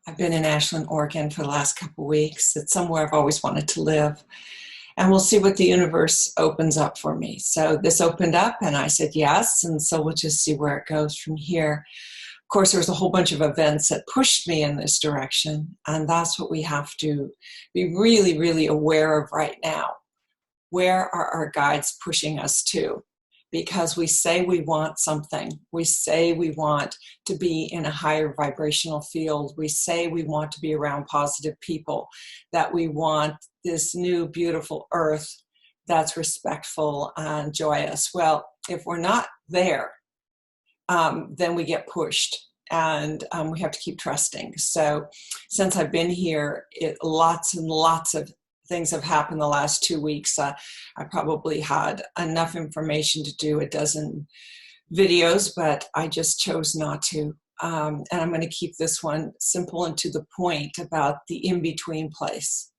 I've been in Ashland, Oregon for the last couple of weeks. It's somewhere I've always wanted to live. And we'll see what the universe opens up for me. So this opened up and I said yes. And so we'll just see where it goes from here. Of course, there was a whole bunch of events that pushed me in this direction. And that's what we have to be really, really aware of right now. Where are our guides pushing us to? Because we say we want something. We say we want to be in a higher vibrational field. We say we want to be around positive people, that we want this new, beautiful earth that's respectful and joyous. Well, if we're not there, then we get pushed. And we have to keep trusting. So since I've been here, lots and lots of things have happened the last 2 weeks. I probably had enough information to do a dozen videos, but I just chose not to. And I'm going to keep this one simple and to the point about the in-between place.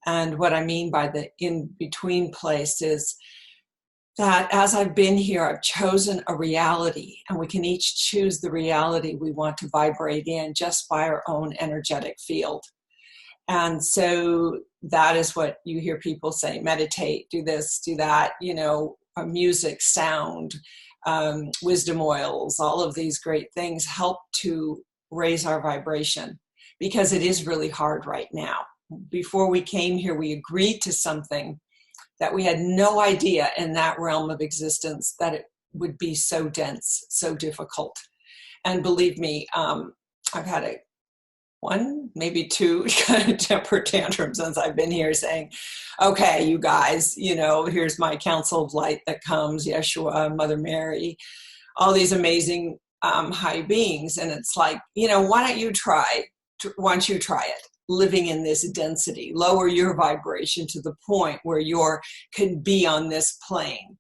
And what I mean by the in-between place is that as I've been here, I've chosen a reality, and we can each choose the reality we want to vibrate in just by our own energetic field. And so that is what you hear people say: meditate, do this, do that, music, sound, wisdom oils, all of these great things help to raise our vibration, because it is really hard right now. Before we came here, we agreed to something that we had no idea in that realm of existence that it would be so dense, so difficult. And believe me, I've had one, maybe two kind of temper tantrums since I've been here, saying, okay, you guys, here's my council of light that comes, Yeshua, Mother Mary, all these amazing high beings. And it's like, why don't you try it? Living in this density, lower your vibration to the point where you can be on this plane.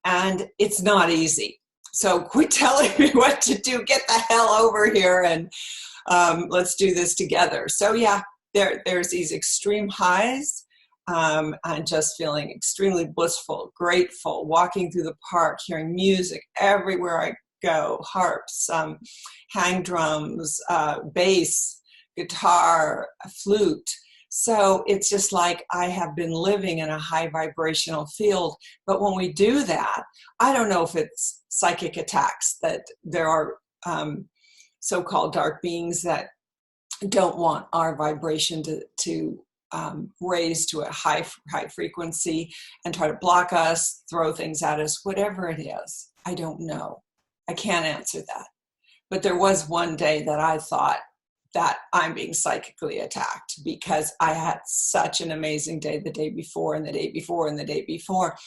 And it's not easy. So quit telling me what to do. Get the hell over here and let's do this together. So yeah, there's these extreme highs. I'm just feeling extremely blissful, grateful, walking through the park, hearing music everywhere I go, harps, hang drums, bass, guitar, flute. So it's just like I have been living in a high vibrational field. But when we do that, I don't know if it's psychic attacks, that there are so-called dark beings that don't want our vibration to raise to a high frequency and try to block us, throw things at us, whatever it is. I don't know. I can't answer that. But there was one day that I thought that I'm being psychically attacked, because I had such an amazing day the day before and the day before and the day before.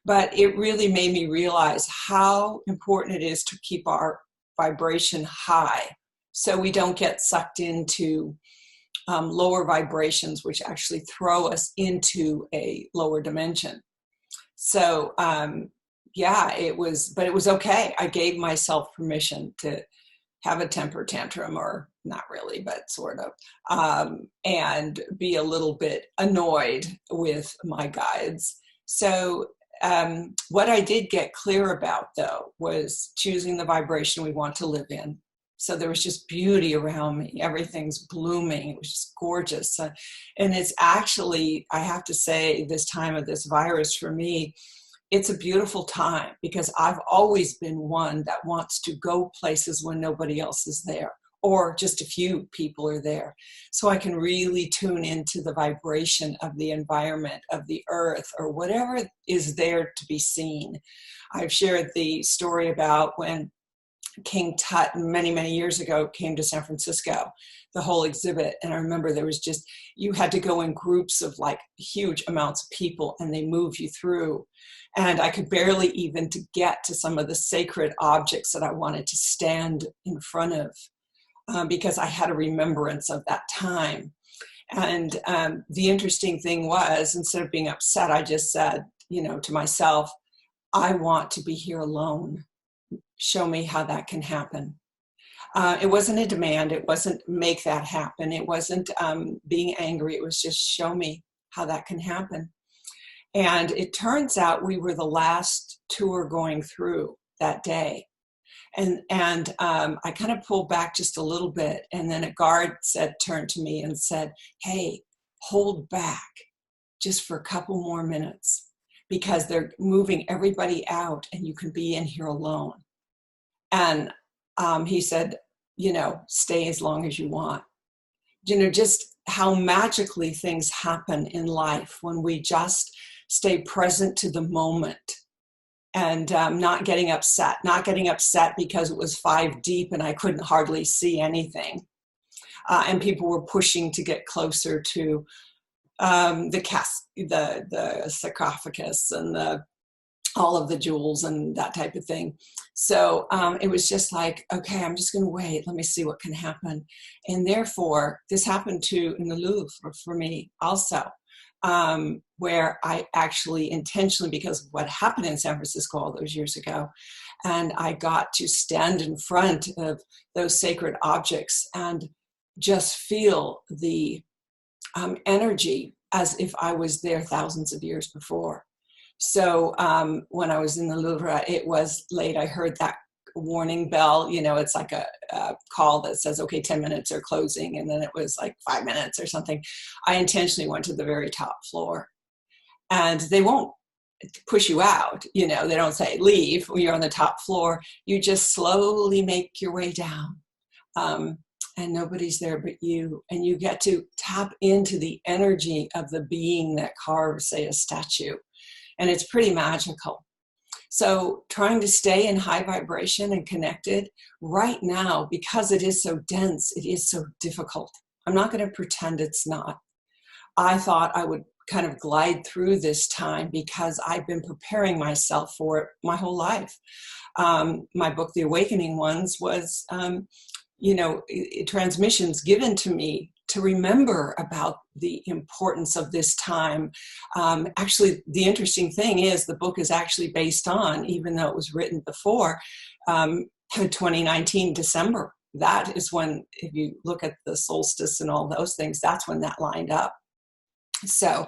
But it really made me realize how important it is to keep our vibration high so we don't get sucked into lower vibrations, which actually throw us into a lower dimension. So it was okay. I gave myself permission to have a temper tantrum, or not really, but sort of, and be a little bit annoyed with my guides. So what I did get clear about, though, was choosing the vibration we want to live in. So there was just beauty around me. Everything's blooming. It was just gorgeous. And it's actually, I have to say, this time of this virus for me, it's a beautiful time, because I've always been one that wants to go places when nobody else is there, or just a few people are there. So I can really tune into the vibration of the environment, of the earth, or whatever is there to be seen. I've shared the story about when King Tut many, many years ago came to San Francisco, the whole exhibit. And I remember there was just, you had to go in groups of like huge amounts of people, and they move you through. And I could barely even to get to some of the sacred objects that I wanted to stand in front of, because I had a remembrance of that time. And the interesting thing was, instead of being upset, I just said, to myself, I want to be here alone. Show me how that can happen. It wasn't a demand. It wasn't make that happen. It wasn't being angry. It was just show me how that can happen. And it turns out we were the last tour going through that day. And I kind of pulled back just a little bit, and then a guard turned to me and said, "Hey, hold back just for a couple more minutes, because they're moving everybody out and you can be in here alone." And he said, "Stay as long as you want." Just how magically things happen in life when we just stay present to the moment, and not getting upset because it was 5 deep and I couldn't hardly see anything. And people were pushing to get closer to the sarcophagus and all of the jewels and that type of thing. So it was just like, okay, I'm just going to wait. Let me see what can happen. And therefore, this happened in the Louvre for me also, where I actually intentionally, because of what happened in San Francisco all those years ago, and I got to stand in front of those sacred objects and just feel the energy as if I was there thousands of years before. So when I was in the Louvre, it was late. I heard that warning bell. It's like a call that says, okay, 10 minutes are closing. And then it was like 5 minutes or something. I intentionally went to the very top floor. And they won't push you out. They don't say, leave when you're on the top floor. You just slowly make your way down. And nobody's there but you. And you get to tap into the energy of the being that carves, say, a statue. And it's pretty magical. So trying to stay in high vibration and connected right now, because it is so dense, it is so difficult. I'm not going to pretend it's not. I thought I would kind of glide through this time because I've been preparing myself for it my whole life. My book, The Awakening Ones, was, transmissions given to me to remember about the importance of this time. Actually, the interesting thing is the book is actually based on, even though it was written before, 2019 December. That is when, if you look at the solstice and all those things, that's when that lined up. So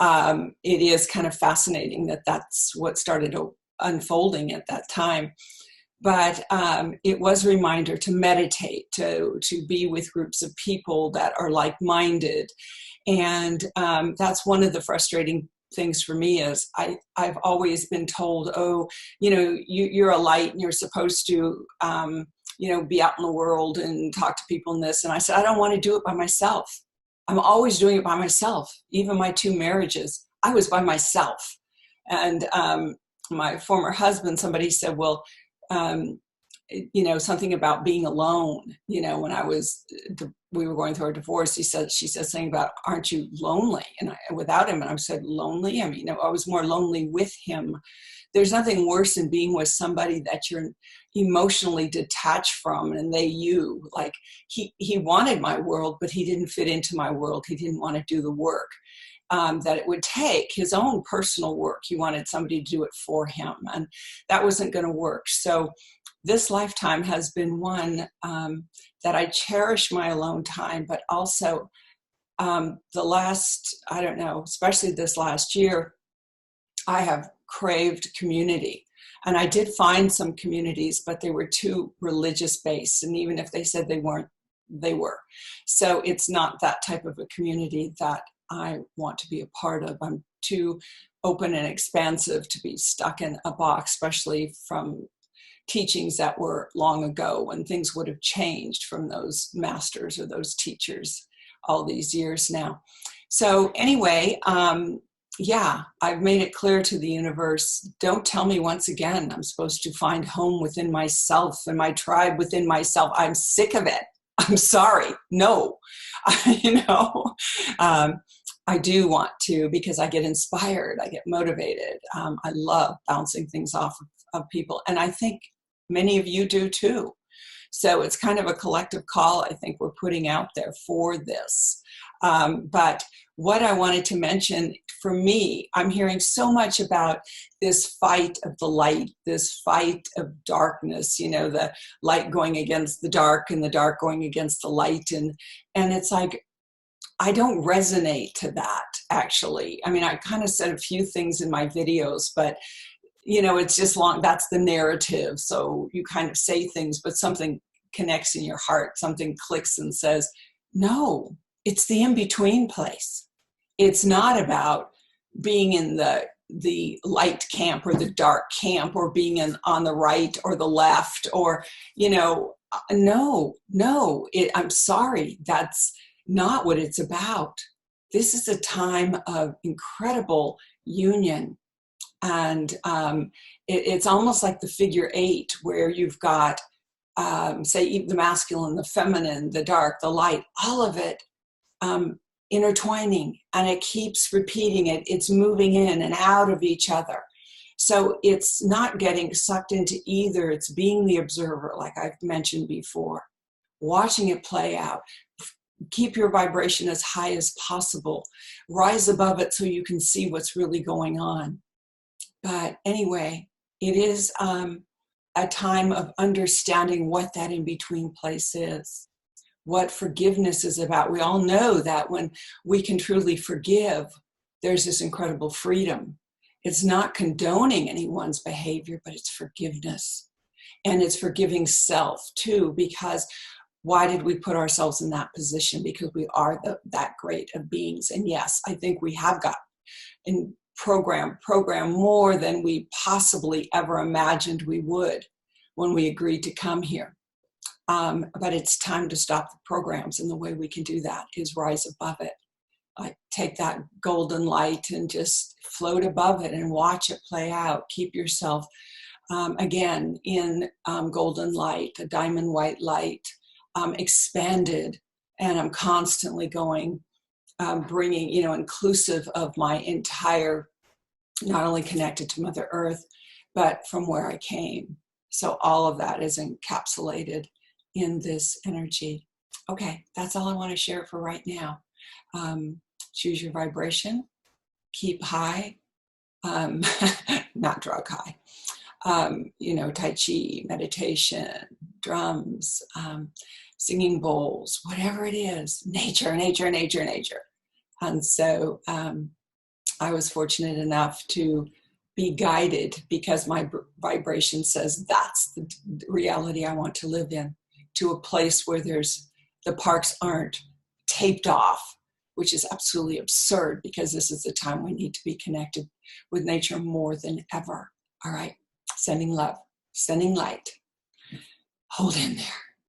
it is kind of fascinating that that's what started unfolding at that time. But it was a reminder to meditate, to be with groups of people that are like-minded. And that's one of the frustrating things for me is I've always been told, you're a light and you're supposed to, be out in the world and talk to people in this. And I said, I don't want to do it by myself. I'm always doing it by myself. Even my 2 marriages, I was by myself. And my former husband, somebody said, well, something about being alone, when we were going through our divorce, she said something about, aren't you lonely? And without him, and I said, lonely? I mean, I was more lonely with him. There's nothing worse than being with somebody that you're emotionally detached from, and you, like, he wanted my world, but he didn't fit into my world. He didn't want to do the work that it would take, his own personal work. He wanted somebody to do it for him, and that wasn't going to work. So this lifetime has been one that I cherish my alone time, but also the last, I don't know, especially this last year, I have craved community. And I did find some communities, but they were too religious based. And even if they said they weren't, they were. So it's not that type of a community that I want to be a part of. I'm too open and expansive to be stuck in a box, especially from teachings that were long ago when things would have changed from those masters or those teachers all these years now. So anyway, I've made it clear to the universe, don't tell me once again I'm supposed to find home within myself and my tribe within myself. I'm sick of it. I'm sorry. No, I do want to, because I get inspired, I get motivated. I love bouncing things off of people. And I think many of you do too. So it's kind of a collective call I think we're putting out there for this. But what I wanted to mention, for me, I'm hearing so much about this fight of the light, this fight of darkness, the light going against the dark and the dark going against the light. And it's like, I don't resonate to that, actually. I mean, I kind of said a few things in my videos, but it's just long, that's the narrative. So you kind of say things, but something connects in your heart, something clicks and says, no, it's the in-between place. It's not about being in the light camp or the dark camp, or being on the right or the left, or, no, I'm sorry, that's not what it's about. This is a time of incredible union. And it's almost like the figure eight, where you've got, say, the masculine, the feminine, the dark, the light, all of it intertwining, and it keeps repeating it. It's moving in and out of each other. So it's not getting sucked into either. It's being the observer, like I've mentioned before, watching it play out. Keep your vibration as high as possible. Rise above it so you can see what's really going on. But anyway, it is a time of understanding what that in-between place is, what forgiveness is about. We all know that when we can truly forgive, there's this incredible freedom. It's not condoning anyone's behavior, but it's forgiveness. And it's forgiving self too, because why did we put ourselves in that position? Because we are that great of beings. And yes, I think we have got in program more than we possibly ever imagined we would when we agreed to come here. But it's time to stop the programs, and the way we can do that is rise above it. Like, take that golden light and just float above it and watch it play out. Keep yourself, again, in golden light, a diamond white light, expanded. And I'm constantly going, bringing, inclusive of my entire, not only connected to Mother Earth, but from where I came. So all of that is encapsulated in this energy. Okay, that's all I want to share for right now. Choose your vibration, keep high, not drug high, Tai Chi, meditation, drums, singing bowls, whatever it is, nature. And so I was fortunate enough to be guided, because my vibration says that's the reality I want to live in, to a place where the parks aren't taped off, which is absolutely absurd, because this is the time we need to be connected with nature more than ever. All right, sending love, sending light. Hold in there.